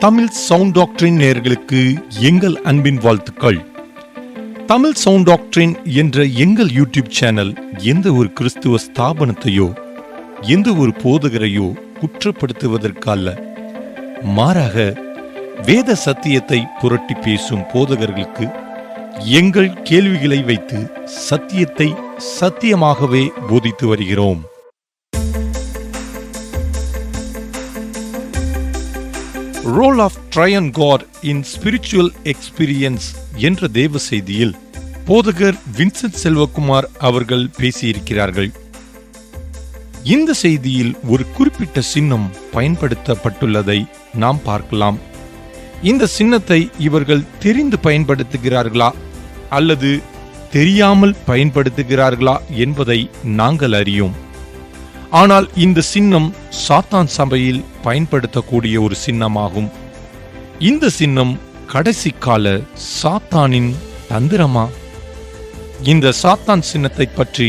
Tamil sound டாக்டரின் நேயர்களுக்கு எங்கள் அன்பின் வாழ்த்துக்கள். தமிழ் சவுண்ட் டாக்டரின் என்ற எங்கள் யூடியூப் சேனல் எந்த ஒரு கிறிஸ்துவ ஸ்தாபனத்தையோ எந்த ஒரு போதகரையோ குற்றப்படுத்துவதற்கல்ல, மாறாக வேத சத்தியத்தை புரட்டி பேசும் போதகர்களுக்கு எங்கள் கேள்விகளை வைத்து சத்தியத்தை சத்தியமாகவே போதித்து வருகிறோம். Role of triune God in spiritual experience என்ற தேவ செய்தியில் போதகர் வின்சென்ட் செல்வகுமார் அவர்கள் பேசியிருக்கிறார்கள். இந்த செய்தியில் ஒரு குறிப்பிட்ட சின்னம் பயன்படுத்தப்பட்டுள்ளதை நாம் பார்க்கலாம். இந்த சின்னத்தை இவர்கள் தெரிந்து பயன்படுத்துகிறார்களா அல்லது தெரியாமல் பயன்படுத்துகிறார்களா என்பதை நாங்கள் அறியோம். ஆனால் இந்த சின்னம் சாத்தான் சபையில் பயன்படுத்தக்கூடிய ஒரு சின்னமாகும். இந்த சின்னம் கடைசி கால சாத்தானின் தந்திரமா? இந்த சாத்தான் சின்னத்தை பற்றி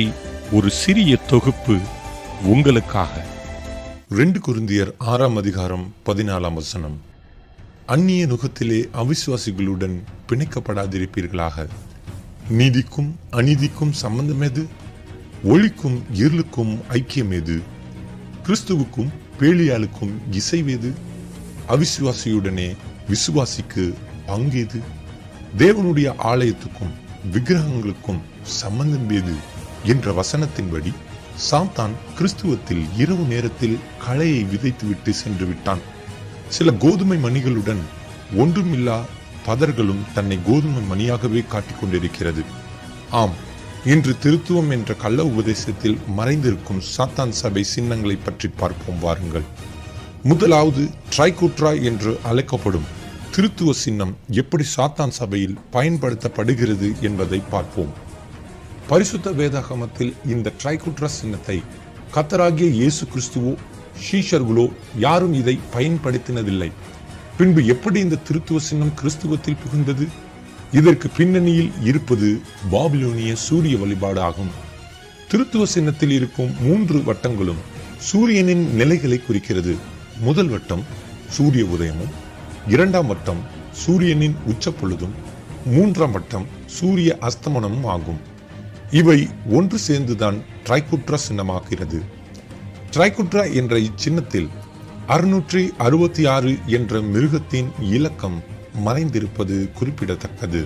ஒரு சிறிய தொகுப்பு உங்களுக்காக. 2 கொரிந்தியர் 6:14 அந்நிய நுகத்திலே அவிசுவாசிகளுடன் பிணைக்கப்படாதிருப்பீர்களாக. நீதிக்கும் அநீதிக்கும் சம்பந்தமேது? ஒளிக்கும் இருளுக்கும் ஐக்கியமேது? கிறிஸ்துவுக்கும் பேலியாளுக்கும் இசைவேது? அவிசுவாசியுடனே விசுவாசிக்கு பங்கேது? தேவனுடைய ஆலயத்துக்கும் விக்கிரகங்களுக்கும் சம்பந்தம் ஏது என்ற வசனத்தின்படி சாத்தான் கிறிஸ்துவத்தில் இரவு நேரத்தில் களையை விதைத்துவிட்டு சென்று விட்டான். சில கோதுமை மணிகளுடன் ஒன்றுமில்லா பதர்களும் தன்னை கோதுமை மணியாகவே காட்டிக் கொண்டிருக்கிறது. ஆம், இன்று திருத்துவம் என்ற கள்ள உபதேசத்தில் மறைந்திருக்கும் சாத்தான் சபை சின்னங்களை பற்றி பார்ப்போம் வாருங்கள். முதலாவது ட்ரைகூட்ரா என்று அழைக்கப்படும் திருத்துவ சின்னம் எப்படி சாத்தான் சபையில் பயன்படுத்தப்படுகிறது என்பதை பார்ப்போம். பரிசுத்த வேதாகமத்தில் இந்த ட்ரைகூட்ரா சின்னத்தை கர்த்தராகிய இயேசு கிறிஸ்துவோ சீஷர்களோ யாரும் இதை பயன்படுத்தினதில்லை. பின்பு எப்படி இந்த திருத்துவ சின்னம் கிறிஸ்துவத்தில் புகுந்தது? இதற்கு பின்னணியில் இருப்பது பாபிலோனிய சூரிய வழிபாடு ஆகும். திருத்துவ சின்னத்தில் இருக்கும் 3 வட்டங்களும் சூரியனின் நிலைகளை குறிக்கிறது. முதல் வட்டம் சூரிய உதயமும், 2ஆம் வட்டம் சூரியனின் உச்சப்பொழுதும், 3ஆம் வட்டம் சூரிய அஸ்தமனமும் ஆகும். இவை ஒன்று சேர்ந்துதான் ட்ரைகூட்ரா சின்னமாகிறது. ட்ரைகூட்ரா என்ற இச்சின்னத்தில் 666 என்ற மிருகத்தின் இலக்கம் மறைந்திருப்பது குறிப்பிடத்தக்கது.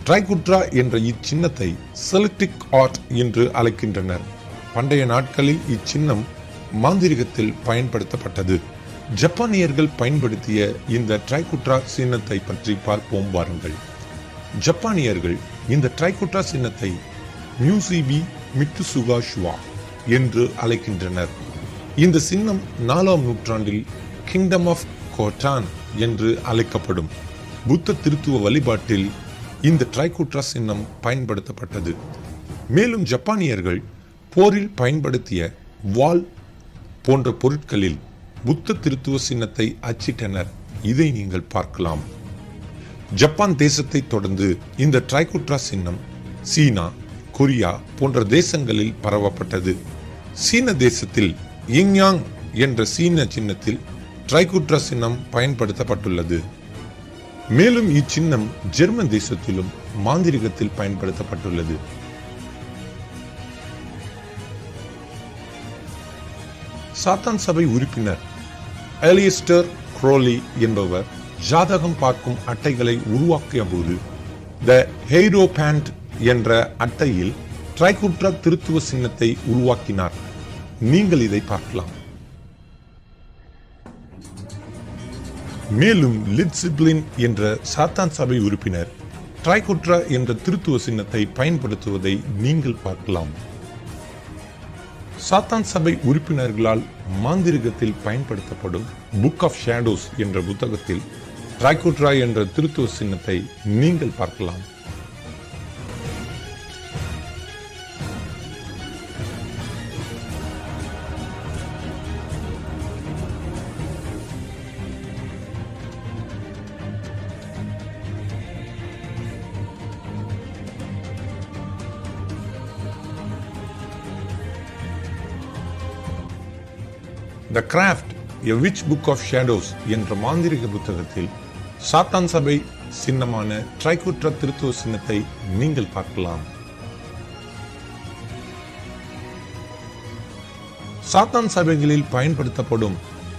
ட்ரைகூட்ரா என்ற இச்சின்னத்தை செல்டிக் ஆர்ட் என்று அழைக்கின்றனர். பண்டைய நாட்களில் இச்சின்னம் மாந்திரிகத்தில் பயன்படுத்தப்பட்டது. ஜப்பானியர்கள் பயன்படுத்திய இந்த ட்ரைகூட்ரா சின்னத்தை பற்றி பார்ப்போம் வாருங்கள். ஜப்பானியர்கள் இந்த ட்ரைகூட்ரா சின்னத்தை மியூசிபி மிட்சுசுகா ஷுவா என்று அழைக்கின்றனர். இந்த சின்னம் 4ஆம் நூற்றாண்டில் கிங்டம் ஆஃப் கோட்டான் என்று அழைக்கப்படும் புத்த திருத்துவ வழிபாட்டில் இந்த ட்ரைகூட்ரா சின்னம் பயன்படுத்தப்பட்டது. மேலும் ஜப்பானியர்கள் போரில் பயன்படுத்திய வாள் போன்ற பொருட்களில் புத்த திருத்துவ சின்னத்தை அச்சிட்டனர். இதை நீங்கள் பார்க்கலாம். ஜப்பான் தேசத்தை தொடர்ந்து இந்த ட்ரைகூட்ரா சின்னம் சீனா, கொரியா போன்ற தேசங்களில் பரவப்பட்டது. சீன தேசத்தில் யிங்யாங் என்ற சீன சின்னத்தில் ட்ரைகூட்ரா சின்னம் பயன்படுத்தப்பட்டுள்ளது. மேலும் இச்சின்னம் ஜெர்மன் தேசத்திலும் மாந்திரிகத்தில் பயன்படுத்தப்பட்டுள்ளது. சாத்தான் சபை உறுப்பினர் அலிஸ்டர் க்ரோலி என்பவர் ஜாதகம் பார்க்கும் அட்டைகளை உருவாக்கிய போது த ஹெய்ரோபேண்ட் என்ற அட்டையில் ட்ரைகூட்ரா திருத்துவ சின்னத்தை உருவாக்கினார். நீங்கள் இதை பார்க்கலாம். மேலும் லிட்சிப்ளின் என்ற சாத்தான் சபை உறுப்பினர் ட்ரைகூட்ரா என்ற திருத்துவ சின்னத்தை பயன்படுத்துவதை நீங்கள் பார்க்கலாம். சாத்தான் சபை உறுப்பினர்களால் மாந்திரிகத்தில் பயன்படுத்தப்படும் புக் ஆஃப் ஷேடோஸ் என்ற புத்தகத்தில் ட்ரைகோட்ரா என்ற திருத்துவ சின்னத்தை நீங்கள் பார்க்கலாம். The craft a witch book of shadows என்ற மாந்திரிக புத்தகத்தில் சாத்தான் சபை சின்னமான ட்ரைகோட்ரா திருத்துவ சின்னத்தை நீங்கள் பார்க்கலாம். சாத்தான் சபைகளில் பயன்படுத்தப்படும்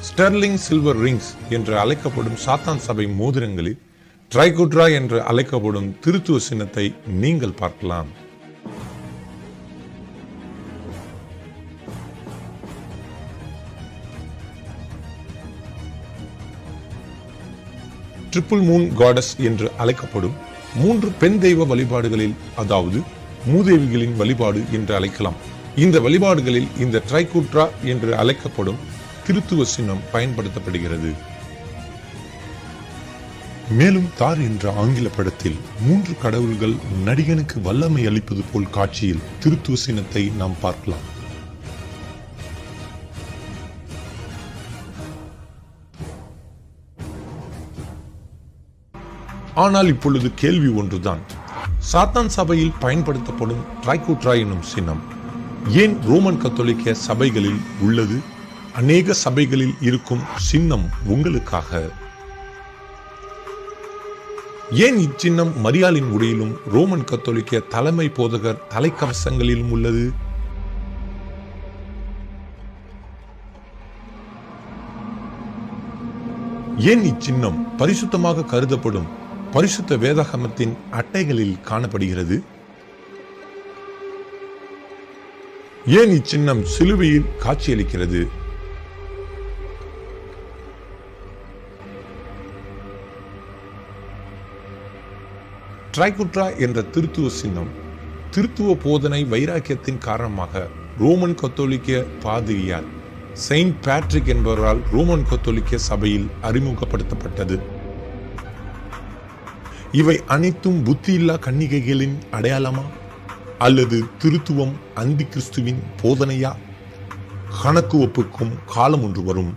ஸ்டெர்லிங் சில்வர் ரிங்ஸ் என்று அழைக்கப்படும் சாத்தான் சபை மோதிரங்களில் ட்ரைகோட்ரா என்று அழைக்கப்படும் திருத்துவ சின்னத்தை நீங்கள் பார்க்கலாம். ட்ரிபிள் மூன் காடஸ் என்று அழைக்கப்படும் 3 பெண் தெய்வ வழிபாடுகளில், அதாவது மூதேவிகளின் வழிபாடு என்று அழைக்கலாம். இந்த வழிபாடுகளில் இந்த ட்ரைகோட்ரா என்று அழைக்கப்படும் திருத்துவ சின்னம் பயன்படுத்தப்படுகிறது. மேலும் தார் என்ற ஆங்கில படத்தில் 3 கடவுள்கள் நடிகனுக்கு வல்லமை அளிப்பது போல் காட்சியில் திருத்துவ சின்னத்தை நாம் பார்க்கலாம். ஆனால் இப்பொழுது கேள்வி ஒன்றுதான். சாத்தான் சபையில் பயன்படுத்தப்படும் ட்ரைகோட்ரா என்னும் சின்னம் ஏன் ரோமன் கத்தோலிக்க சபைகளில் உள்ளது? அநேக சபைகளில் இருக்கும் சின்னம் உங்களுக்காக. ஏன் இச்சின்னம் மரியாளின் உடையிலும் ரோமன் கத்தோலிக்க தலைமை போதகர் தலைக்கவசங்களிலும் உள்ளது? ஏன் இச்சின்னம் பரிசுத்தமாக கருதப்படும் பரிசுத்த வேதாகமத்தின் அட்டைகளில் காணப்படுகிறது? ஏன் இச்சின்னம் சிலுவையில் காட்சியளிக்கிறது? ட்ரைகோட்ரா என்ற திருத்துவ சின்னம் திருத்துவ போதனை வைராக்கியத்தின் காரணமாக ரோமன் கத்தோலிக்க பாதிரியார் செயின்ட் பேட்ரிக் என்பவரால் ரோமன் கத்தோலிக்க சபையில் அறிமுகப்படுத்தப்பட்டது. இவை அனைத்தும் புத்தியில்லா கன்னிகைகளின் அடையாளமா அல்லது திருத்துவம் அந்தி கிறிஸ்துவின் போதனையா? கணக்கு ஒப்புக்கும் காலம் ஒன்று வரும்.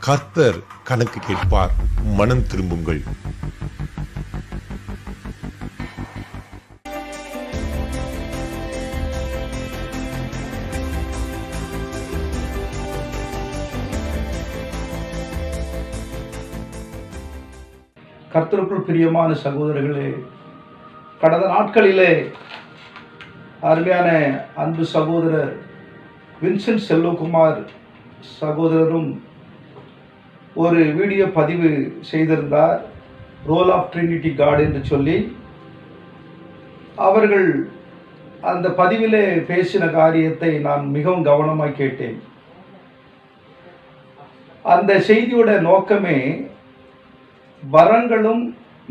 கர்த்தர் கணக்கு கேட்பார். மனம் திரும்புங்கள். கர்த்தருக்குள் பிரியமான சகோதரர்களே, கடந்த நாட்களிலே அருமையான அன்பு சகோதரர் வின்சென்ட் செல்வகுமார் சகோதரரும் ஒரு வீடியோ பதிவு செய்திருந்தார். ரோல் ஆஃப் ட்ரினிட்டி காட் என்று சொல்லி அவர்கள் அந்த பதிவிலே பேசின காரியத்தை நான் மிகவும் கவனமாய் கேட்டேன். அந்த செய்தியோட நோக்கமே வரங்களும்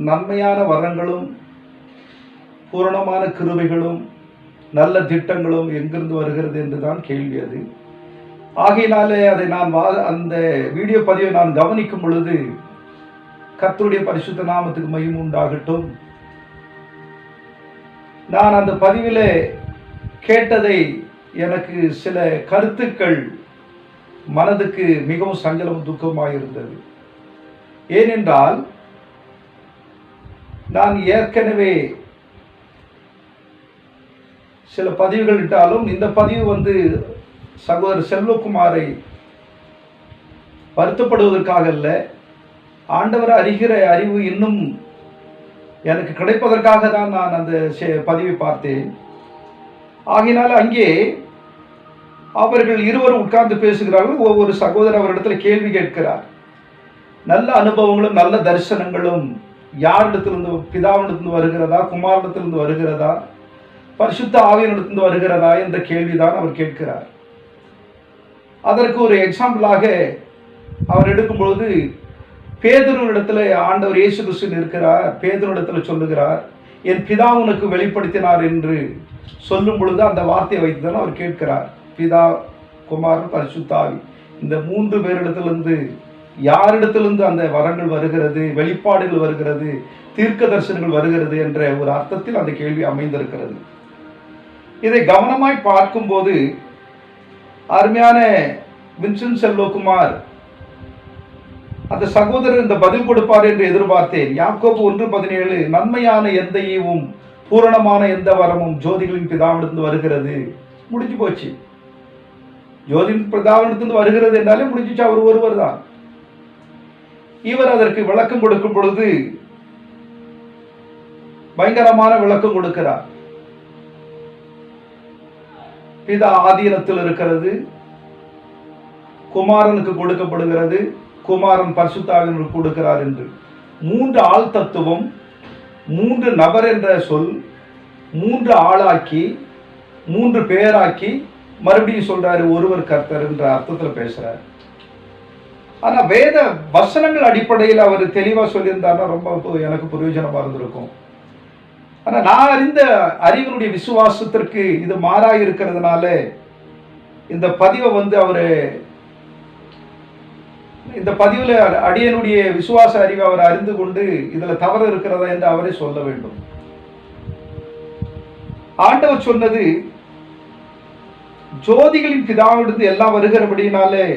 நன்மையான வரங்களும் பூரணமான கிருபைகளும் நல்ல திட்டங்களும் எங்கிருந்து வருகிறது என்றுதான் கேள்வி அது. ஆகையினாலே அதை நான் அந்த வீடியோ பதிவை நான் கவனிக்கும் பொழுது கர்த்தருடைய பரிசுத்த நாமத்துக்கு மகிமை உண்டாகட்டும். நான் அந்த பதிவிலே கேட்டதை எனக்கு சில கருத்துக்கள் மனதுக்கு மிகவும் சஞ்சலம் துக்கமாக இருந்தது. ஏனென்றால் நான் ஏற்கனவே சில பதிவுகள் இட்டாலும் இந்த பதிவு சகோதரர் செல்வகுமாரை வருத்தப்படுவதற்காக அல்ல, ஆண்டவரை அறிகிற அறிவு இன்னும் எனக்கு கிடைப்பதற்காக தான் நான் அந்த பதிவை பார்த்தேன். ஆகினால் அங்கே அவர்கள் இருவரும் உட்கார்ந்து பேசுகிறார்கள். ஒவ்வொரு சகோதரர் அவரிடத்தில் கேள்வி கேட்கிறார். நல்ல அனுபவங்களும் நல்ல தரிசனங்களும் யாரிடத்திலிருந்து, பிதாவிடத்திலிருந்து வருகிறதா, குமாரிடத்திலிருந்து வருகிறதா, பரிசுத்த ஆவியினிடத்திலிருந்து வருகிறதா என்ற கேள்விதான் அவர் கேட்கிறார். அதற்கு ஒரு எக்ஸாம்பிளாக அவர் எடுக்கும்பொழுது பேதுருவிடத்தில் ஆண்டவர் இயேசு கிறிஸ்து இருக்கிறார். பேதுருவிடத்தில் சொல்லுகிறார், என் பிதா உனக்கு வெளிப்படுத்தினார் என்று சொல்லும் பொழுது அந்த வார்த்தையை வைத்துதான் அவர் கேட்கிறார். பிதா, குமாரன், பரிசுத்த ஆவி, இந்த 3 பேரிடத்திலிருந்து யாரிடத்திலிருந்து அந்த வரங்கள் வருகிறது, வெளிப்பாடுகள் வருகிறது, தீர்க்க தரிசனங்கள் வருகிறது என்ற ஒரு அர்த்தத்தில் அந்த கேள்வி அமைந்திருக்கிறது. இதை கவனமாய் பார்க்கும்போது அருமையான வின்சென்ட் செல்வகுமார் அந்த சகோதரர் இந்த பதில் கொடுப்பார் என்று எதிர்பார்த்தேன். யாக்கோபு 1:17, நன்மையான எந்த ஈவும் பூரணமான எந்த வரமும் ஜோதிகளின் பிதாவிடத்திலிருந்து வருகிறது. முடிஞ்சு போச்சு. ஜோதியின் பிதாவிடத்திலிருந்து வருகிறது என்றாலே முடிஞ்சிச்சு, அவர் ஒருவர் தான். இவர் அதற்கு விளக்கம் கொடுக்கும் பொழுது பயங்கரமான விளக்கம் கொடுக்கிறார். பிதா ஆதீனத்தில் இருக்கிறது, குமாரனுக்கு கொடுக்கப்படுகிறது, குமாரன் பரிசுத்தாவிற்கு கொடுக்கிறார் என்று 3 ஆள் தத்துவம், 3 நபர் என்ற சொல் 3 ஆளாக்கி 3 பேராக்கி மறுபடியும் சொல்றாரு ஒருவர் கர்த்தர் என்ற அர்த்தத்தில் பேசுறாரு. ஆனா வேத வசனங்கள் அடிப்படையில் அவர் தெளிவா சொல்லியிருந்தாருன்னா ரொம்ப எனக்கு பிரயோஜனமா இருந்திருக்கும். ஆனா நான் அறிந்த அறிவனுடைய விசுவாசத்திற்கு இது மாறாக இருக்கிறதுனால இந்த பதிவை அவரு இந்த பதிவில் அடியனுடைய விசுவாச அறிவை அவர் அறிந்து கொண்டு இதுல தவறு இருக்கிறதா என்று அவரே சொல்ல வேண்டும். ஆண்டவர் சொன்னது ஜோதிகளின் பிதாவிலிருந்து எல்லாம் வருகிறபடினாலே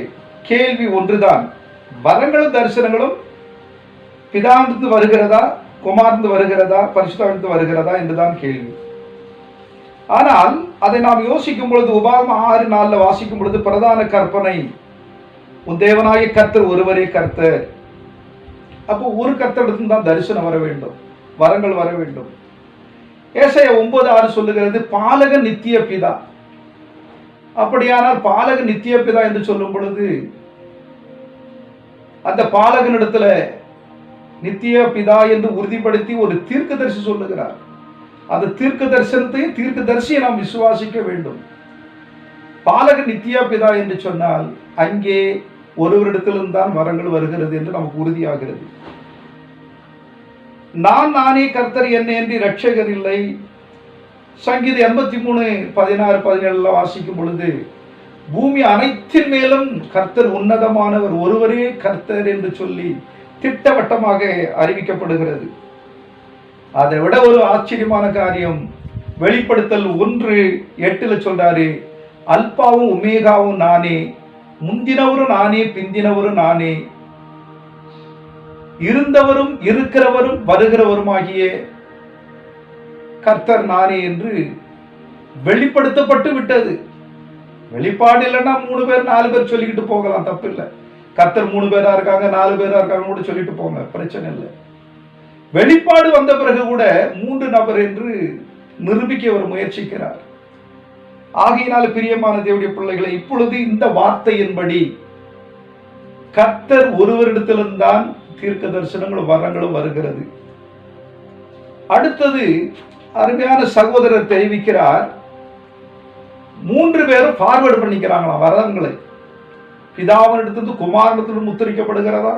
கேள்வி ஒன்றுதான், வரங்களும் தரிசனங்களும் பிதாவிலிருந்து வருகிறதா, குமாரிலிருந்து வருகிறதா, பரிசுத்தாவிலிருந்து வருகிறதா என்றுதான் கேள்வி. ஆனால் அதை நாம் யோசிக்கும் பொழுது உபாகமம் 6:4 வாசிக்கும் பொழுது பிரதான கற்பனை உன் தேவனாகிய கர்த்தர் ஒருவரே கர்த்தர். அப்போ ஒரு கர்த்தரிடத்தில் தான் தரிசனம் வர வேண்டும், வரங்கள் வர வேண்டும். ஏசாயா 9:6 சொல்லுகிறது பாலக நித்திய பிதா. அப்படியானால் பாலக நித்திய பிதா என்று சொல்லும் பொழுது அந்த பாலகனிடத்துல நித்திய பிதா என்று உறுதிப்படுத்தி ஒரு தீர்க்கதரிசி சொல்லுகிறார். அந்த தீர்க்க தரிசனத்தையும் தீர்க்க தரிசியை நாம் விசுவாசிக்க வேண்டும். பாலக நித்திய பிதா என்று சொன்னால் அங்கே ஒருவரிடத்திலிருந்து தான் வரங்கள் வருகிறது என்று நமக்கு உறுதியாகிறது. நானே கர்த்தர் என்ன என்று இரட்சகர் இல்லை. சங்கீதம் 83:16-17 வாசிக்கும் பொழுது பூமி அனைத்தின் மேலும் கர்த்தர் உன்னதமானவர், ஒருவரே கர்த்தர் என்று சொல்லி திட்டவட்டமாக அறிவிக்கப்படுகிறது. அதை விட ஒரு ஆச்சரியமான காரியம் வெளிப்படுத்தல் 1:8 சொல்றாரு, அல்பாவும் உமேகாவும் நானே, முந்தினவரும் நானே, பிந்தினவரும் நானே, இருந்தவரும் இருக்கிறவரும் வருகிறவருமாகிய கர்த்தர் நானே என்று வெளிப்படுத்தப்பட்டு விட்டது. வெளிப்பாடு இல்லைன்னா 3 பேர் 4 பேர் சொல்லிக்கிட்டு போகலாம், தப்பு இல்லை. கர்த்தர் 3 பேரா இருக்காங்க, 4 பேரா இருக்காங்க கூட சொல்லிட்டு போங்க, பிரச்சனை இல்லை. வெளிப்பாடு வந்த பிறகு கூட 3 நபர் என்று நிரூபிக்க அவர் முயற்சிக்கிறார். ஆகையினால பிரியமான தேவனுடைய பிள்ளைகளை, இப்பொழுது இந்த வார்த்தையின்படி கர்த்தர் ஒருவரிடத்தில்தான் தீர்க்க தரிசனங்களும் வரங்களும் வருகிறது. அடுத்தது அருமையான சகோதரர் தெரிவிக்கிறார், 3 பேரும் ஃபார்வர்டு பண்ணிக்கிறாங்களாம் வரங்களை. பிதாவினிடத்திலிருந்து குமாரனிடத்திலிருந்து முத்திரிக்கப்படுகிறதா,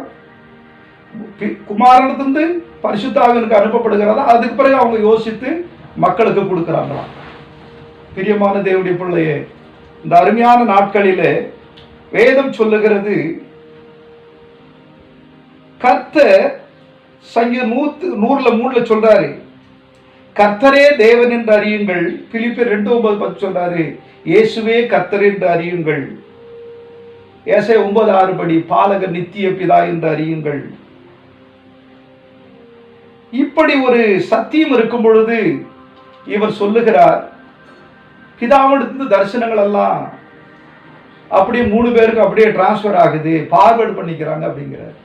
குமாரனிடத்திலிருந்து பரிசுத்தாவினுக்கு அனுப்பப்படுகிறதா, அதுக்கு பிறகு அவங்க யோசித்து மக்களுக்கு கொடுக்கிறாங்களாம். பிரியமான தேவனுடைய பிள்ளையே, இந்த அருமையான நாட்களிலே வேதம் சொல்லுகிறது, கர்த்தர் சங்கீதம் 103 சொல்றாரு, கர்த்தரே தேவன் என்று அறியுங்கள். பிலிப்பியர் 2:9 சொல்றாரு, இயேசுவே கர்த்தர் என்று அறியுங்கள். ஏசாயா 9:6 படி பாலக நித்திய பிதா என்று அறியுங்கள். இப்படி ஒரு சத்தியம் இருக்கும் பொழுது இவர் சொல்லுகிறார், பிதாவிடத்திலிருந்து தரிசனங்கள் எல்லாம் அப்படியே 3 பேருக்கு அப்படியே டிரான்ஸ்பர் ஆகுது, பார்வர்டு பண்ணிக்கிறாங்க அப்படிங்கிறார்.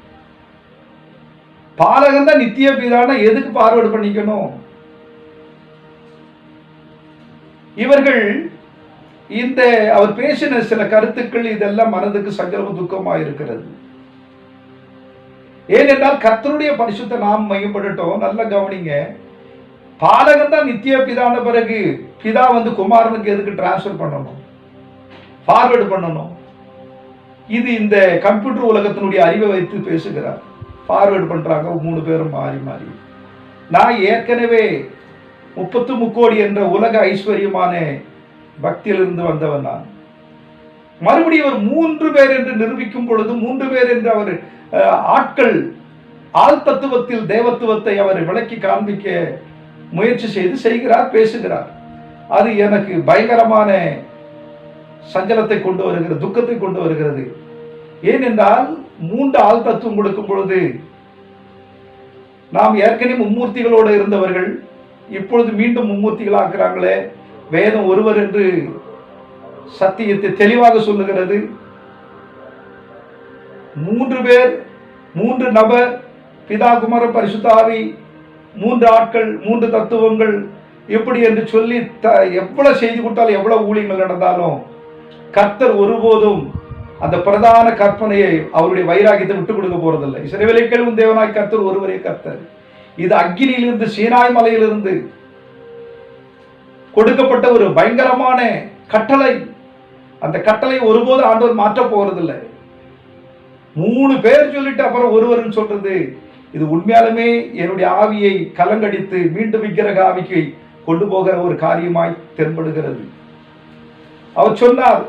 பாலகன் தான் நித்திய பிதானா எதுக்கு பார்வர்டு பண்ணிக்கணும்? இவர்கள் இந்த அவர் பேசின சில கருத்துக்கள் இதெல்லாம் மனதுக்கு சஞ்சலமும் துக்கமாக இருக்கிறது. ஏனென்றால் கர்த்தருடைய பரிசுத்த நாம் மையப்படட்டும். நல்லா கவனிங்க, பாலகன் தான் நித்திய பிதான பிறகு பிதா குமாரனுக்கு எதுக்கு டிரான்ஸ்பர் பண்ணணும், ஃபார்வர்டு பண்ணணும்? இது இந்த கம்ப்யூட்டர் உலகத்தினுடைய அறிவை வைத்து பேசுகிறார். ஃபார்வர்டு பண்றாங்க 3 பேரும் மாறி மாறி. நான் ஏற்கனவே 33 கோடி என்ற உலக ஐஸ்வர்யமான பக்தியிலிருந்து வந்தவன். நான் மறுபடியும் அவர் 3 பேர் என்று நிரூபிக்கும் பொழுது 3 பேர் என்று அவர் ஆட்கள் ஆள் தத்துவத்தில் தேவத்துவத்தை அவர் விளக்கி காண்பிக்க முயற்சி செய்கிறார், பேசுகிறார். அது எனக்கு பயங்கரமான சஞ்சலத்தை கொண்டு வருகிறது, துக்கத்தை கொண்டு வருகிறது. ஏனென்றால் 3 ஆள் தத்துவம் கொடுக்கும் பொழுது நாம் ஏற்கனவே மும்மூர்த்திகளோடு இருந்தவர்கள் இப்பொழுது மீண்டும் மும்மூர்த்திகள் ஆக்குறாங்களே. வேதம் ஒருவர் என்று சத்தியத்தை தெளிவாக சொல்லுகிறது. 3 பேர், 3 நபர், பிதா, குமாரன், பரிசுத்த ஆவி, 3 ஆட்கள், 3 தத்துவங்கள் எப்படி என்று சொல்லி எவ்வளவு செய்தி கொடுத்தாலும் எவ்வளவு ஊழியங்கள் நடந்தாலும் கர்த்தர் ஒருபோதும் அந்த பிரதான கற்பனையை அவருடைய வைராகியத்தை விட்டுக் கொடுக்க போறதில்லை. இஸ்ரவேலுக்கு தேவனாய் கர்த்தர் ஒருவரே கர்த்தர். இது அக்கினியிலிருந்து, சீனாய் மலையிலிருந்து கொடுக்கப்பட்ட ஒரு பயங்கரமான கட்டளை. அந்த கட்டளை ஒருபோது ஆண்டவர் மாற்ற போறதில்லை. 3 பேர் சொல்லிட்டு அப்புறம் ஒருவர்னு சொல்றது, இது உண்மையாலுமே என்னுடைய ஆவியை கலங்கடித்து மீண்டும் விக்கிரக ஆவிக்கு கொண்டு போகிற ஒரு காரியமாய் தென்படுகிறது. அவர் சொன்னார்,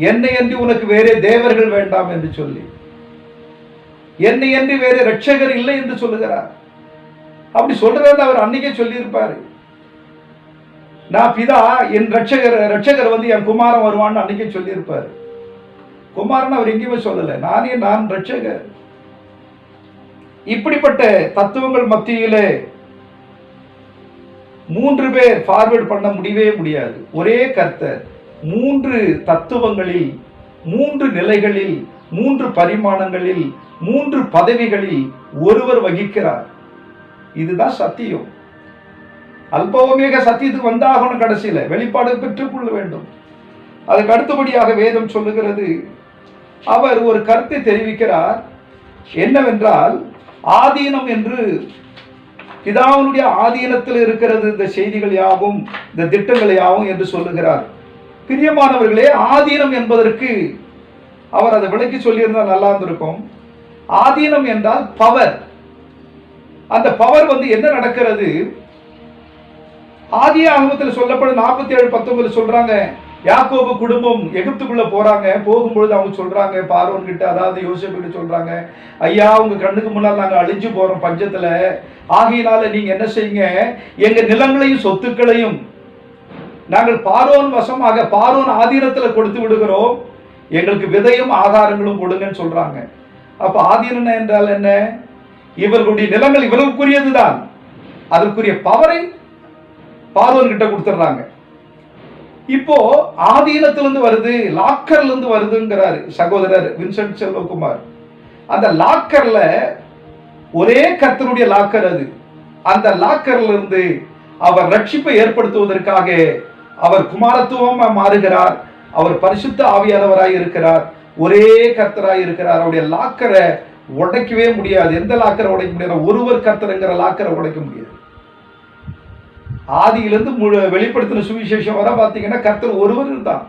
என்னை அன்றி உனக்கு வேறே தேவர்கள் வேண்டாம் என்று சொல்லி, என்னை அன்றி வேறே ரட்சகர் இல்லை என்று சொல்லுகிறார். அப்படி சொல்றது அவர் அன்னைக்கே சொல்லி இருப்பாரு. நான் பிதா, என் ரட்சகர் வந்து என் குமாரன் வருவான்னு அன்னைக்கே சொல்லி இருப்பாரு. குமாரன் அவர் எங்கேயுமே சொல்லல, நான் ரட்சகர். இப்படிப்பட்ட தத்துவங்கள் மத்தியிலே 3 பேர் ஃபார்வர்ட் பண்ண முடியவே முடியாது. ஒரே கர்த்தர் 3 தத்துவங்களில், 3 நிலைகளில், 3 பரிமாணங்களில், 3 பதவிகளில் ஒருவர் வகிக்கிறார். இதுதான் சத்தியம். அல்போமேக சத்தியத்துக்கு வந்தாகணும். கடைசியில வெளிப்பாடு பெற்றுக்கொள்ள வேண்டும். அதுக்கு அடுத்தபடியாக வேதம் சொல்லுகிறது, அவர் ஒரு கருத்தை தெரிவிக்கிறார். என்னவென்றால், ஆதீனம் என்று, பிதாவுடைய ஆதீனத்தில் இருக்கிறது இந்த செய்திகள் யாவும், இந்த திட்டங்கள் யாவும் என்று சொல்லுகிறார். பிரியமானவர்களே, ஆதீனம் என்பதற்கு அவர் அதை விளக்கி சொல்லியிருந்தால் நல்லா இருந்திருக்கும். ஆதீனம் என்றால் பவர். அந்த பவர் வந்து என்ன நடக்கிறது? ஆதியாகமத்தில் சொல்லப்படும் 47:19 சொல்றாங்க, யாக்கோபு குடும்பம் எகிப்துக்குள்ள போறாங்க. போகும்பொழுது அவங்க சொல்றாங்க பார்வோன் கிட்ட, அதாவது யோசேப்பு கிட்ட சொல்றாங்க, ஐயா உங்க கண்ணுக்கு முன்னால் நாங்க அழிஞ்சு போறோம் பஞ்சத்துல, ஆகையினால நீங்க என்ன செய்யுங்க, எங்க நிலங்களையும் சொத்துக்களையும் நாங்கள் பார்வோன் வசமாக, பார்வோன் ஆதீனத்துல கொடுத்து விடுகிறோம், எங்களுக்கு விதையும் ஆதாரங்களும் கொடுங்கன்னு சொல்றாங்க. அப்ப ஆதீனம் என்றால் என்ன? இவர்களுடைய நிலங்கள் இவர்களுக்குரியதுதான். அதற்குரிய பவரை பார்வோன் கிட்ட கொடுத்துடுறாங்க. இப்போ ஆதீனத்திலிருந்து வருது, லாக்கர்ல இருந்து வருதுங்கிறாரு சகோதரர் வின்சென்ட் செல்வகுமார். அந்த லாக்கர்ல ஒரே கர்த்தருடைய லாக்கர் அது. அந்த லாக்கர்ல இருந்து அவர் ரட்சிப்பை ஏற்படுத்துவதற்காக அவர் குமாரத்துவமா மாறுகிறார். அவர் பரிசுத்த ஆவியானவராய் இருக்கிறார், ஒரே கர்த்தராய் இருக்கிறார். அவருடைய லாக்கரை உடைக்கவே முடியாது. எந்த லாக்கரை உடைக்க முடியாது? ஒருவர் கர்த்தருங்கிற லாக்கரை உடைக்க முடியாது. ஆதியிலிருந்து வெளிப்படுத்தின சுவிசேஷம் வர பார்த்தீங்கன்னா கர்த்தர் ஒருவர் தான்.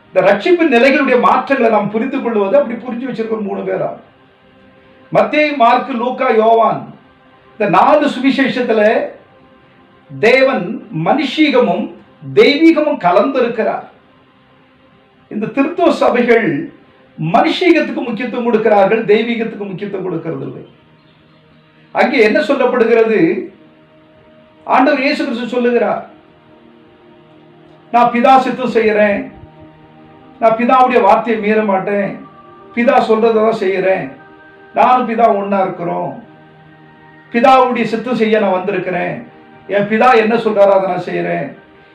இந்த ரட்சிப்பின் நிலைகளுடைய மாற்றங்களை நாம் புரிந்து கொள்வது அப்படி புரிஞ்சு வச்சிருக்கோம் 3 பேரா. மத்தேயு, மார்க்கு, லூக்கா, யோவான், இந்த 4 சுவிசேஷத்துல தேவன் மனுஷீகமும் தெய்வீகமும் கலந்திருக்கிறார். இந்த திருத்துவ சபைகள் மனுஷீகத்துக்கு முக்கியத்துவம் கொடுக்கிறார்கள், தெய்வீகத்துக்கு முக்கியத்துவம் கொடுக்கிறது இல்லை. அங்கே என்ன சொல்லப்படுகிறது? ஆண்டவர் இயேசு கிறிஸ்து சொல்லுகிறார், நான் பிதா சித்தம் செய்யறேன், நான் பிதாவுடைய வார்த்தையை மீற மாட்டேன், பிதா சொல்றதான் செய்யறேன், நானும் பிதா ஒன்னா இருக்கிறோம், பிதாவுடைய சித்தம் செய்ய நான் வந்திருக்கிறேன், என் பிதா என்ன சொல்றாரோ அதை நான் செய்யறேன்.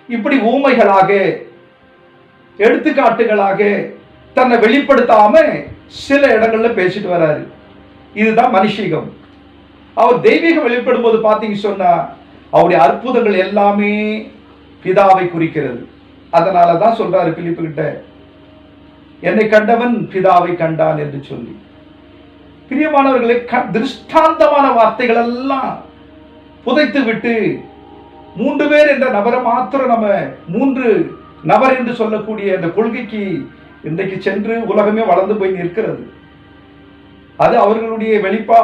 இப்படி ஊமைகளாக, எடுத்துக்காட்டுகளாக தன்னை வெளிப்படுத்தாம சில இடங்கள்ல பேசிட்டு வராரு. இதுதான் மனுஷீகம். அவர் தெய்வீகம் வெளிப்படும் போது பாத்தீங்க சொன்னா அவருடைய அற்புதங்கள் எல்லாமே பிதாவை குறிக்கிறது. அதனாலதான் சொல்றாரு பிலிப்பு கிட்ட, என்னை கண்டவன் பிதாவை கண்டான் என்று சொல்லி. பிரியமானவர்களை, திருஷ்டாந்தமான வார்த்தைகள் எல்லாம் புதைத்து விட்டு 3 பேர் என்ற நபரை மாத்திரம் நம்ம 3 நபர் என்று சொல்லக்கூடிய அந்த கொள்கைக்கு இன்றைக்கு சென்று உலகமே வளர்ந்து போய் நிற்கிறது. அது அவர்களுடைய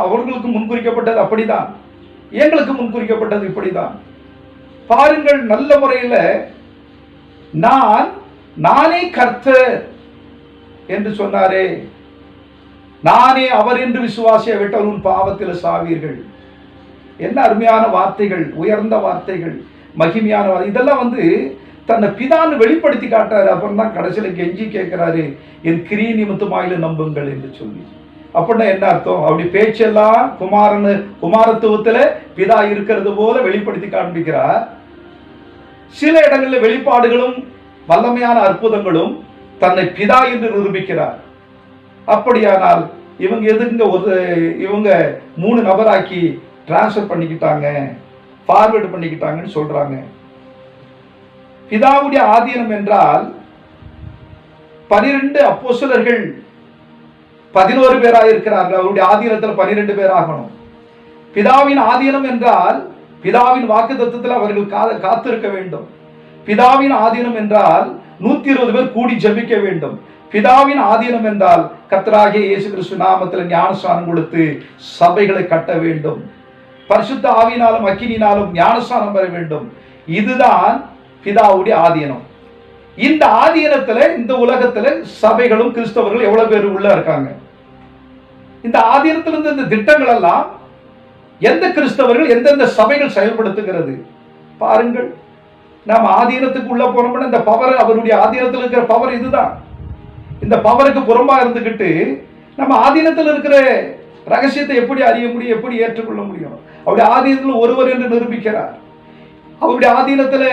அவர்களுக்கு முன்குறிக்கப்பட்டது அப்படிதான், எங்களுக்கு முன்குறிக்கப்பட்டது இப்படிதான். பாருங்கள், நல்ல முறையில் நானே கர்த்தர் என்று சொன்னாரே, நானே அவர் என்று விசுவாசிய விட்டால் உன் பாவத்தில் சாவீர்கள். என்ன அருமையான வார்த்தைகள், உயர்ந்த வார்த்தைகள், மகிமையான வார்த்தை. இதெல்லாம் தன்னை பிதான்னு வெளிப்படுத்தி காட்டாரு. அப்புறம் தான் கடைசியில் கெஞ்சி கேட்கிறாரு, என் கிரிய நிமித்தமாயில நம்புங்கள் என்று சொல்லி. அப்படின்னா என்ன அர்த்தம்? அப்படி பேச்செல்லாம் குமாரத்துவத்துல பிதா இருக்கிறது போல வெளிப்படுத்தி காண்பிக்கிறார். சில இடங்களில் வெளிப்பாடுகளும் வல்லமையான அற்புதங்களும் தன்னை பிதா என்று நிரூபிக்கிறார். அப்படியானால் இவங்க எதுங்க இவங்க 3 நபராக்கி டிரான்ஸ்ஃபர் பண்ணிக்கிட்டாங்க, ஃபார்வர்டு பண்ணிக்கிட்டாங்கன்னு சொல்றாங்க. பிதாவுடைய ஆதீனம் என்றால் 12 அப்போஸ்தலர்கள் 11 பேராக இருக்கிறார்கள். அவருடைய ஆதீனத்தில் 12 பேர் ஆகணும். பிதாவின் ஆதீனம் என்றால் பிதாவின் வாக்குத்தத்தத்தில் அவர்கள் காத்திருக்க வேண்டும். பிதாவின் ஆதீனம் என்றால் 120 பேர் கூடி ஜெபிக்க வேண்டும். பிதாவின் ஆதீனம் என்றால் கர்த்தராகிய இயேசு கிறிஸ்து நாமத்தில் ஞானஸ்நானம் கொடுத்து சபைகளை கட்ட வேண்டும். பரிசுத்த ஆவியினாலும் அக்கினியினாலும் ஞானஸ்நானம் பெற வேண்டும். இதுதான் பிதாவுடைய ஆதீனம். இந்த ஆதீனத்துல இந்த உலகத்துல சபைகளும் கிறிஸ்தவர்கள் எவ்வளவு பேர் உள்ள இருக்காங்க? இந்த ஆதீனத்திலிருந்து இந்த திட்டங்கள் எல்லாம் எந்த கிறிஸ்தவர்கள் எந்தெந்த சபைகள் செயல்படுத்துகிறது பாருங்கள். நாம் ஆதீனத்துக்கு உள்ள போனோம்னா இந்த பவர், அவருடைய ஆதீனத்தில் இருக்கிற பவர் இதுதான். இந்த பவருக்கு புறம்பா இருந்துகிட்டு நம்ம ஆதீனத்தில் இருக்கிற ரகசியத்தை எப்படி அறிய முடியும், எப்படி ஏற்றுக்கொள்ள முடியும்? அவருடைய ஆதீனத்தில் ஒருவர் என்று நிரூபிக்கிறார். அவருடைய ஆதீனத்தில்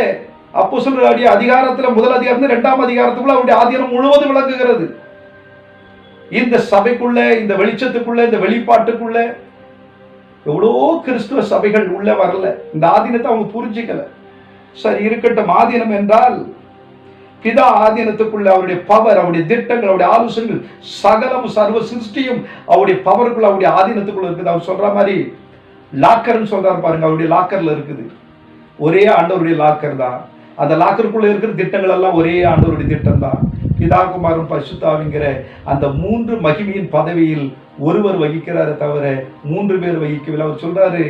அப்போஸ்தலருடைய அதிகாரத்தில் 1 அதிகாரத்தில் 2 அதிகாரத்துக்குள்ள அவருடைய ஆதீனம் முழுவதும் விளங்குகிறது. இந்த சபைக்குள்ள, இந்த வெளிச்சத்துக்குள்ள, இந்த வெளிப்பாட்டுக்குள்ள எவ்வளோ கிறிஸ்துவ சபைகள் உள்ள வரல. இந்த ஆதீனத்தை அவங்க புரிஞ்சிக்கல. சரி இருக்கட்டும். ஆதீனம் என்றால் பிதா ஆதீனத்துக்குள்ள அவருடைய பவர், அவருடைய திட்டங்கள், அவருடைய ஆலோசனைகள் சகலம் சர்வ சிருஷ்டியும் அவருடைய பவருக்குள்ள, அவருடைய ஆதீனத்துக்குள்ள இருக்குது. அவர் சொல்ற மாதிரி லாக்கர்னு சொல்றாரு பாருங்க, அவருடைய லாக்கர்ல இருக்குது. ஒரே ஆண்டவருடைய லாக்கர் தான். அந்த லாக்கருக்குள்ள இருக்கிற திட்டங்கள் எல்லாம் ஒரே ஆண்டவருடைய திட்டம் தான். பிதா குமாரன் பரிசுத்தாவிங்கிற அந்த 3 மகிமையின் பதவியில் ஒருவர் வகிக்கிறாரே தவிர 3 பேர் வகிக்கவில்லை. அவர் சொல்றாரு,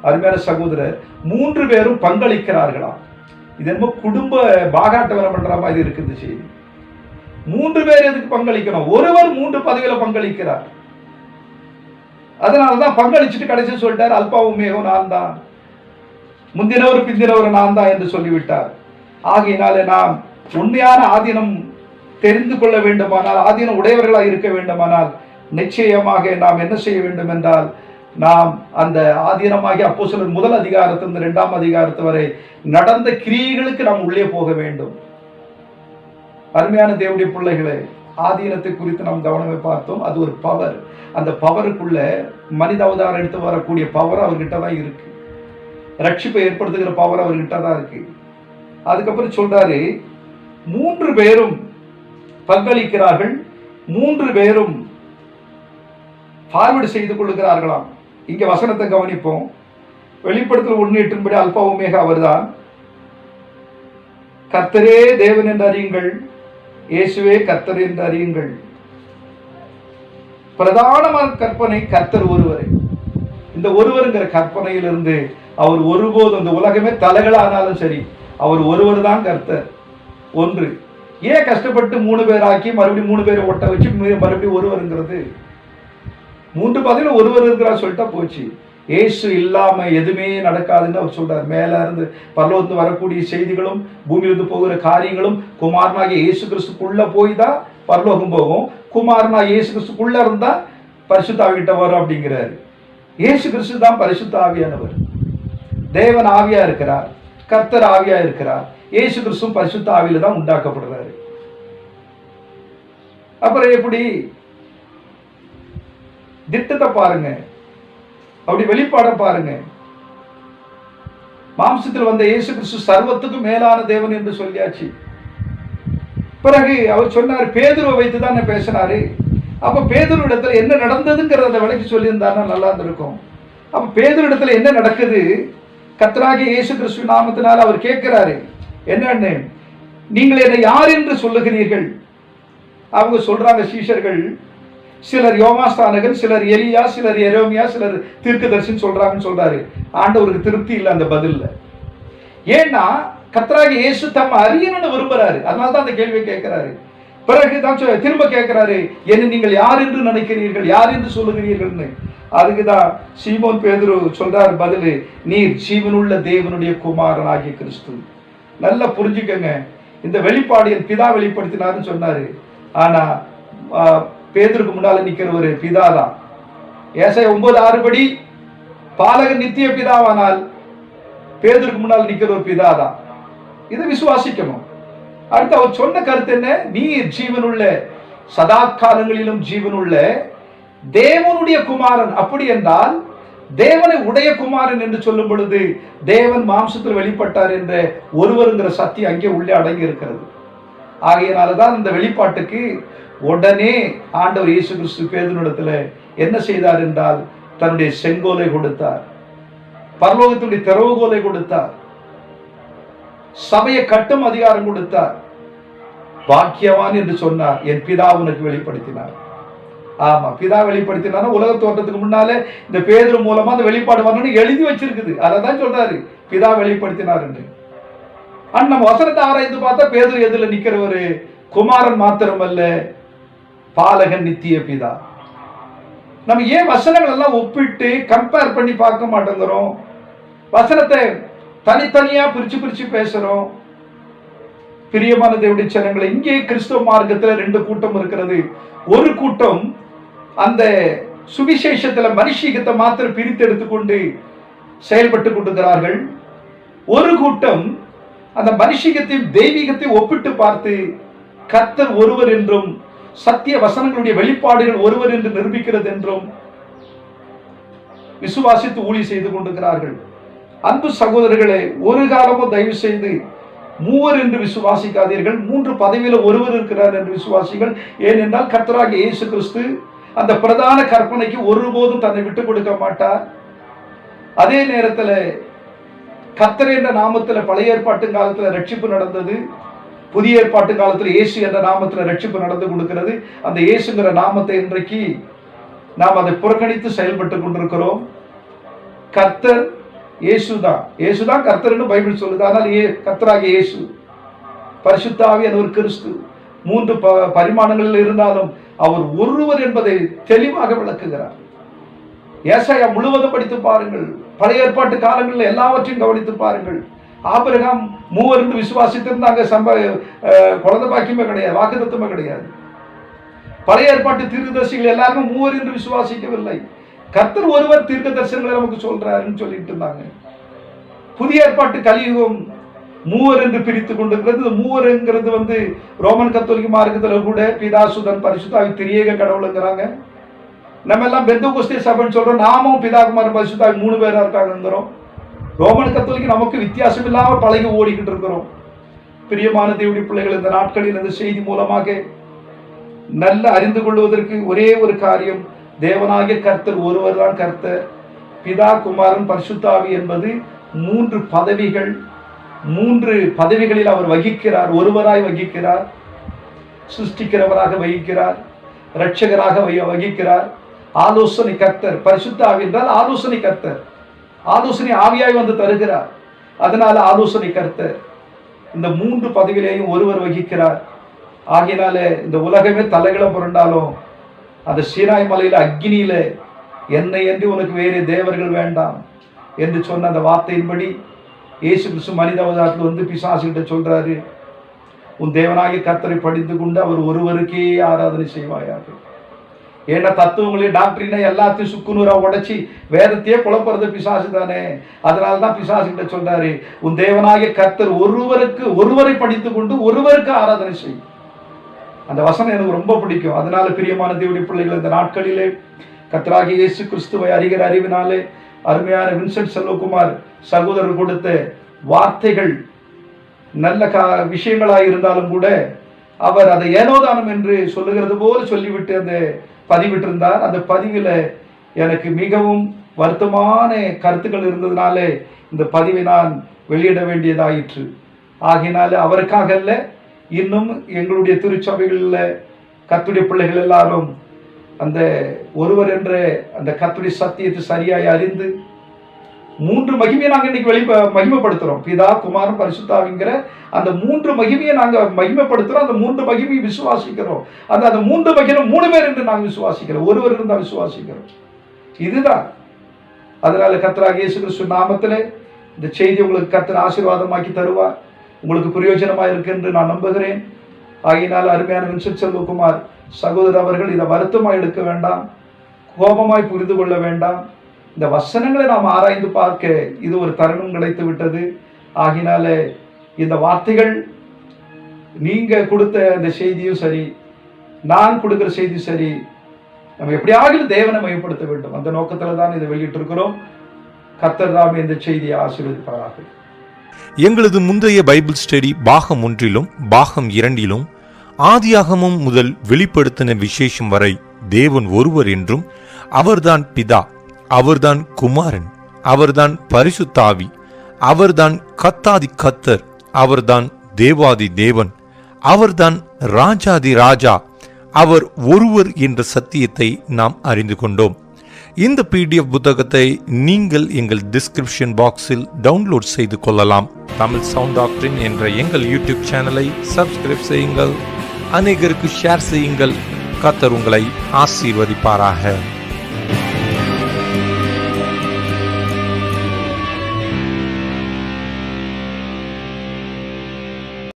அருமையான சகோதரர், 3 பேரும் பங்களிக்கிறார்களாம். இது என்னமோ குடும்ப பாகாட்டவரம் பண்ற மாதிரி இருக்குது செய்தி. 3 பேர் எதுக்கு பங்களிக்கணும்? ஒருவர் 3 பதவியில பங்களிக்கிறார். அதனாலதான் பங்களிச்சுட்டு கடைசி சொல்லிட்டார், அல்பாவும் மேகம் நான் தான், முந்தினவர் பிந்தினவர் நான் தான் என்று சொல்லிவிட்டார். ஆகையினாலே நாம் உண்மையான ஆதீனம் தெரிந்து கொள்ள வேண்டுமானால், ஆதீனம் உடையவர்களாக இருக்க வேண்டுமானால் நிச்சயமாக நாம் என்ன செய்ய வேண்டும் என்றால், நாம் அந்த ஆதீனமாகிய அப்போஸ்தலர் 1 அதிகாரத்திலிருந்து 2 அதிகாரத்து வரை நடந்த கிரியைகளுக்கு நாம் உள்ளே போக வேண்டும். அருமையான தேவனுடைய பிள்ளைகளே, ஆதீனத்தை குறித்து நாம் கவனமே பார்த்தோம். அது ஒரு பவர். அந்த பவருக்குள்ள மனித அவதாரம் எடுத்து வரக்கூடிய பவர் அவர்கிட்ட தான் இருக்கு. ரட்சிப்பை ஏற்படுத்துகிற பவர் அவர்கிட்ட தான் இருக்கு. அதுக்கப்புறம் சொல்றாரு, 3 பேரும் பங்களிக்கிறார்கள், 3 பேரும் ஃபார்வர்டு செய்து கொள்ளுகிறார்களாம். இங்க வசனத்தை கவனிப்போம். வெளிப்படுத்தல் 1:8 அல்பா ஒமேகா அவர்தான். கர்த்தரே தேவன் என்று அறியுங்கள், இயேசுவே கர்த்தர் என்று அறியுங்கள். பிரதானமான கற்பனை கர்த்தர் ஒருவரே. இந்த ஒருவருங்கிற கற்பனையிலிருந்து அவர் ஒருபோதும், இந்த உலகமே தலைகளானாலும் சரி, அவர் ஒருவர் தான் கர்த்தர். ஒன்று. ஏன் கஷ்டப்பட்டு 3 பேராக்கி மறுபடியும் 3 பேரை ஒட்ட வச்சு மறுபடியும் ஒருவருங்கிறது? 3 பதில ஒருவர் இருக்கிறார் சொல்லிட்டா போச்சு. இயேசு இல்லாம எதுவுமே நடக்காதுன்னு அவர் சொல்றார். மேல இருந்து பரலோகத்துல வரக்கூடிய செய்திகளும் பூமியிலிருந்து போகிற காரியங்களும் குமாரனாகிய இயேசு கிறிஸ்துக்குள்ள போய் தான் பரலோகம் போகும். குமாரனாகிய இயேசு கிறிஸ்துக்குள்ள இருந்தா பரிசுத்த ஆவிகிட்ட வரும் அப்படிங்கிறாரு. இயேசு கிறிஸ்து தான் பரிசுத்த ஆவியானவர். தேவன் ஆவியா இருக்கிறார், கர்த்தர் ஆவியா இருக்கிறார். இயேசு கிறிஸ்து பரிசுத்த ஆவியில தான் உண்டாக்கப்படுறாரு. அப்புறம் எப்படி திட்டத்தை பாருங்க, அப்படி வெளிப்பாட பாருங்க. மாம்சத்தில் வந்த இயேசு கிறிஸ்து சர்வத்துக்கும் மேலான தேவன் என்று சொல்லியாச்சு. பிறகு அவர் சொன்னார், பேதுருவை வைத்து தான் பேசினாரு. அப்ப பேதுரு இடத்துல என்ன நடந்ததுங்கிறத விளக்கி சொல்லியிருந்தாருன்னா நல்லா இருந்திருக்கும். அப்ப பேதுரு இடத்துல என்ன நடக்குது? கர்த்தராகிய இயேசு கிறிஸ்து நாமத்தினால் அவர் கேட்கிறாரு, என்னன்னு, நீங்கள் என்னை யார் என்று சொல்லுகிறீர்கள்? அவங்க சொல்றாங்க, சீஷர்கள் சிலர் யோவான்ஸ்நானகன், சிலர் எலியா, சிலர் எரேமியா, சிலர் தீர்க்கதரிசின்னு சொல்றாங்கன்னு சொல்றாரு. ஆண்டவருக்கு திருப்தி இல்லை அந்த பதில்ல. ஏன்னா கர்த்தராகிய இயேசு தம்மை அறியணும்னு விரும்புறாரு. அதனால தான் அந்த கேள்வியை கேட்கிறாரு. பிறகுதான் திரும்ப கேட்கிறாரு, என்ன நீங்கள் யார் என்று நினைக்கிறீர்கள், யார் என்று சொல்லுகிறீர்கள்னு. அதுக்குதான் சீமோன் பேதுரு சொல்றாரு பதிலு, நீர் ஜீவனுள்ள தேவனுடைய குமாரன் ஆகிய கிறிஸ்து. நல்லா புரிஞ்சுக்கங்க, இந்த வெளிப்பாடு என் பிதா வெளிப்படுத்தினார்னு சொன்னாரு. ஆனா பேதுருக்கு முன்னால நிக்கிற ஒரு பிதாதான். ஏசாயா 9:6 படி பாலகன் நித்திய பிதாவானால் பேதுருக்கு முன்னால் நிக்கிற ஒரு பிதாதான். இதை விசுவாசிக்கணும். அடுத்து அவர் சொன்ன கருத்து என்ன? நீர் ஜீவனுள்ள, சதா காலங்களிலும் ஜீவனுள்ள தேவனுடைய குமாரன். அப்படி என்றால் தேவனை உடைய குமாரன் என்று சொல்லும் பொழுது தேவன் மாம்சத்தில் வெளிப்பட்டார் என்ற ஒருவருங்கிற சத்தியம் அங்கே உள்ளே அடங்கி இருக்கிறது. ஆகையினாலதான் இந்த வெளிப்பாட்டுக்கு உடனே ஆண்டவர் இயேசு கிறிஸ்து பேதுருவிடத்துல என்ன செய்தார் என்றால் தன்னுடைய செங்கோலை கொடுத்தார், பரலோகத்துடைய திறவுகோலை கொடுத்தார், சபையை கட்டும் அதிகாரம் கொடுத்தார். பாக்கியவான் என்று சொன்னார், என் பிதா உனக்கு வெளிப்படுத்தினார். ஆமா, பிதா வெளிப்படுத்தினார். உலக தோற்றத்துக்கு முன்னாலே இந்த பேதுரு மூலமா அந்த வெளிப்பாடு வரணும்னு எழுதி வச்சிருக்குது. அதான் சொல்றாரு, பிதா வெளிப்படுத்தினார் என்று. நம்ம வசனத்தை ஆராய்ந்து பார்த்தா பேதுரு எதுல நிக்கிற ஒரு குமாரன் மாத்திரமல்ல, பாலகன் நித்திய பிதா. நம்ம ஏன் வசனங்கள் எல்லாம் ஒப்பிட்டு கம்பேர் பண்ணி பார்க்க மாட்டேங்கிறோம்? வசனத்தை தனித்தனியா பிரிச்சு பேசுறோம். பிரியமான தேவனுடைய ஜனங்களே, இங்கே கிறிஸ்தவ மார்க்கத்தில் 2 கூட்டம் இருக்கிறது. ஒரு கூட்டம் அந்த சுவிசேஷத்துல மனுஷீகத்தை மாத்திரம் பிரித்து எடுத்துக்கொண்டு செயல்பட்டு கொண்டிருக்கிறார்கள். ஒரு கூட்டம் அந்த மனுஷீகத்தையும் தெய்வீகத்தையும் ஒப்பிட்டு பார்த்து கர்த்தர் ஒருவர் என்றும் சத்திய வசனங்களுடைய வெளிப்பாடுகள் ஒருவர் என்று நிரூபிக்கிறது என்றும் விசுவாசித்து ஊழி செய்து கொண்டிருக்கிறார்கள். அன்பு சகோதரர்களே, ஒரு காலமும் தயவு செய்து மூவர் என்று விசுவாசிக்காதீர்கள். 3 பதவியில ஒருவர் இருக்கிறார் என்று விசுவாசிகள். ஏனென்றால் கர்த்தராகிய இயேசு கிறிஸ்து அந்த பிரதான கற்பனைக்கு ஒருபோதும் தன்னை விட்டுக் கொடுக்க மாட்டார். அதே நேரத்தில் கர்த்தர் என்ற நாமத்தில் பழைய ஏற்பாட்டு காலத்தில் ரட்சிப்பு நடந்தது. புதிய ஏற்பாட்டு காலத்தில் இயேசு என்ற நாமத்தில் ரட்சிப்பு நடந்து கொடுக்கிறது. அந்த இயேசுங்கிற நாமத்தை இன்றைக்கு நாம் அதை புறக்கணித்து செயல்பட்டு கொண்டிருக்கிறோம். கர்த்தர் இயேசுதான் கர்த்தர்னு பைபிள் சொல்லுது. ஆனால் கர்த்தராகிய இயேசு, பரிசுத்த ஆவியானவர் கிறிஸ்து 3 பரிமாணங்களில் இருந்தாலும் அவர் ஒருவர் என்பதை தெளிவாக விளக்குகிறார். ஏசாயா முழுவதும் படித்து பாருங்கள். பழைய ஏற்பாட்டு காலங்களில் எல்லாவற்றையும் கவனித்து பாருங்கள். ஆபிரகாம் மூவர் என்று விசுவாசித்திருந்தாங்க. குழந்தை பாக்கியமே கிடையாது, வாக்குத்தத்தமே கிடையாது. பழைய ஏற்பாட்டு தீர்க்கதரிசிகள் எல்லாருமே மூவர் என்று விசுவாசிக்கவில்லை. கர்த்தர் ஒருவர் தீர்க்க தரிசனங்களை நமக்கு சொல்றாருன்னு சொல்லிட்டு இருந்தாங்க. புதிய ஏற்பாட்டு கலியுகம் மூவர் என்று பிரித்து கொண்டிருக்கிறது. மூவருங்கிறது ரோமன் கத்தோலிக்க மார்க்கத்தில் கூட பிதா சுதன் பரிசுத்த ஆவி திரியேக கடவுளுங்கிறாங்க. நம்ம எல்லாம் பெந்தகோஸ்தே சபைன்னு சொல்றோம். நாமும் பிதா குமாரன் பரிசுத்த ஆவி 3 பேரா இருக்காங்கிறோம். ரோமன் கத்தோலிக்க நமக்கு வித்தியாசம் இல்லாம பழகி ஓடிக்கிட்டு இருக்கிறோம். பிரியமான தேவனுடைய பிள்ளைகள், இந்த நாட்களில் இந்த செய்தி மூலமாக நல்ல அறிந்து கொள்வதற்கு ஒரே ஒரு காரியம், தேவனாகிய கர்த்தர் ஒருவர் தான் கர்த்தர். பிதா குமாரன் பரிசுத்த ஆவி என்பது 3 பதவிகள். 3 பதவிகளில் அவர் வகிக்கிறார். ஒருவராய் வகிக்கிறார், சிருஷ்டிக்கிறவராக வகிக்கிறார், இரட்சகராக வகிக்கிறார், ஆலோசனை கர்த்தர். பரிசுத்த ஆவி என்றால் ஆலோசனை கர்த்தர். ஆலோசனை ஆவியாய் தருகிறார். அதனால ஆலோசனை கர்த்தர். இந்த 3 பதவிகளையும் ஒருவர் வகிக்கிறார். ஆகினால இந்த உலகமே தலைகளை புரண்டாலும் அந்த சீனாய் மலையில அக்னியில என்னை என்று உனக்கு வேறு தேவர்கள் வேண்டாம் என்று சொன்ன அந்த வார்த்தையின்படி இயேசு கிறிஸ்து மனித அவதாரத்தில் பிசாசுகிட்ட சொல்றாரு, உன் தேவனாகிய கர்த்தரை படித்து கொண்டு அவர் ஒருவருக்கே ஆராதனை செய்வாயாக. ஏன்னா தத்துவங்களையும் டாக்டரினை எல்லாத்தையும் சுக்குநூறா உடைச்சி வேதத்தையே குழப்பறது பிசாசு தானே. அதனால்தான் பிசாசுகிட்ட சொல்றாரு, உன் தேவனாகிய கர்த்தர் ஒருவரை படித்து கொண்டு ஒருவருக்கு ஆராதனை செய். அந்த வசனம் எனக்கு ரொம்ப பிடிக்கும். அதனால பிரியமான தேவனுடைய பிள்ளைகள், இந்த நாட்களிலே கர்த்தராகிய இயேசு கிறிஸ்துவை அறிகிற அறிவினாலே அருமையான வின்சென்ட் செல்வகுமார் சகோதரர் கொடுத்த வார்த்தைகள் நல்ல விஷயங்களாக இருந்தாலும் கூட அவர் அதை ஏனோதானம் என்று சொல்லுகிறது போல சொல்லிவிட்டு அந்த பதிவிட்டிருந்தார். அந்த பதிவில் எனக்கு மிகவும் வருத்தமான கருத்துக்கள் இருந்ததுனால இந்த பதிவை நான் வெளியிட வேண்டியதாயிற்று. ஆகினால அவருக்காக அல்ல, இன்னும் எங்களுடைய திருச்சபைகளில் கர்த்தருடைய பிள்ளைகள் எல்லாரும் அந்த ஒருவர் என்ற அந்த கர்த்தருடைய சத்தியத்தை சரியாய் அறிந்து 3 மகிமையை நாங்கள் இன்னைக்கு மகிமைப்படுத்துறோம். பிதா, குமாரன், பரிசுத்தாவிங்கிற அந்த 3 மகிமையை நாங்கள் மகிமைப்படுத்துறோம். அந்த 3 மகிமையை விசுவாசிக்கிறோம். அந்த 3 மகிமை 3 பேர் என்று நாங்கள் விசுவாசிக்கிறோம். ஒருவர் இருந்தால் விசுவாசிக்கிறோம். இதுதான். அதனால கர்த்தராகிய இயேசு கிறிஸ்து நாமத்திலே இந்த செய்தி உங்களுக்கு கர்த்தர் ஆசீர்வாதமாக்கி தருவார். உங்களுக்கு பிரயோஜனமாக இருக்கு என்று நான் நம்புகிறேன். ஆகையினால் அருமையான வின்சென்ட் செல்வகுமார் சகோதரர் அவர்கள் இதை வருத்தமாக எடுக்க வேண்டாம், கோபமாய் புரிந்து கொள்ள வேண்டாம். இந்த வசனங்களை நாம் ஆராய்ந்து பார்க்க இது ஒரு தருணம் கிடைத்து விட்டது. ஆகினால இந்த வார்த்தைகள் நீங்க கொடுத்த அந்த செய்தியும் சரி, நான் கொடுக்கிற செய்தியும் சரி, நம்ம எப்படியாவது தேவனை மையப்படுத்த வேண்டும். அந்த நோக்கத்தில் தான் இதை வெளியிட்டிருக்கிறோம். கர்த்தர் தாமே இந்த செய்தியை ஆசீர்வதிப்பாராக. எங்களது முந்தைய பைபிள் ஸ்டடி பாகம் 1 பாகம் 2 ஆதியாகமம் முதல் வெளிப்படுத்தின விசேஷம் வரை தேவன் ஒருவர் என்றும், அவர்தான் பிதா, அவர்தான் குமாரன், அவர்தான் பரிசுத்தாவி, அவர்தான் கர்த்தாதி கர்த்தர், அவர்தான் தேவாதி தேவன், அவர்தான் ராஜாதி ராஜா, அவர் ஒருவர் என்ற சத்தியத்தை நாம் அறிந்து கொண்டோம். இந்த PDF புத்தகத்தை நீங்கள் எங்கள் டிஸ்கிரிப்ஷன் பாக்ஸில் டவுன்லோட் செய்து கொள்ளலாம். தமிழ் சவுண்ட் டாக்டரின் என்ற எங்கள் யூடியூப் சேனலை சப்ஸ்கிரைப் செய்யுங்கள், அநேகருக்கு ஷேர் செய்யுங்கள். கர்த்தர் உங்களை ஆசீர்வதிப்பாராக.